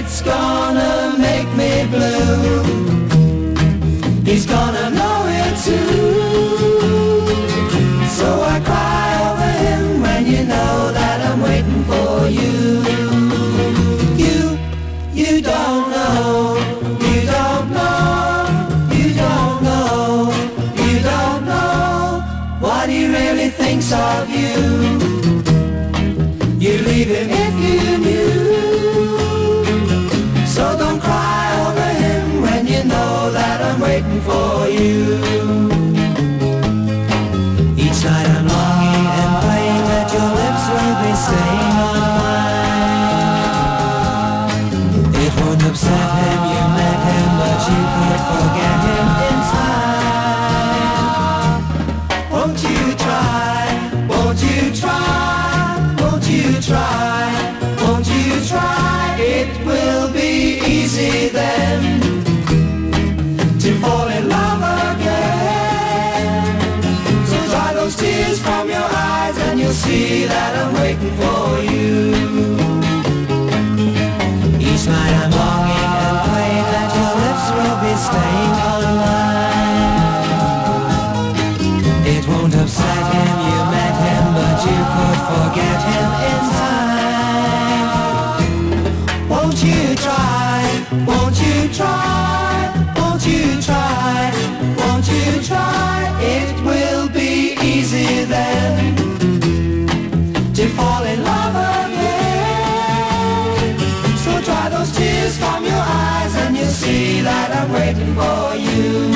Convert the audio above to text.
it's gonna make me blue. He's gonna know it too. So I cry over him when you know that I'm waiting for you. You don't know, you don't know, you don't know, you don't know what he really thinks of you. You leave him if you knew. So don't cry over him when you know that I'm waiting for you. Each night I'm longing and praying that your lips will be staying on mine. It won't upset him, you met him, but you could forget him in time. Won't you try, won't you try, won't you try, won't you try? It will be easy then to fall in love again. So dry those tears from your eyes and you'll see that I'm waiting for you. Each night I'm longing and praying that your lips will be staying on mine. It won't upset him, you met him, but you could forget him in time. Won't you try, won't you try, won't you try, won't you try? It will be easy then to fall in love again. So dry those tears from your eyes and you'll see that I'm waiting for you.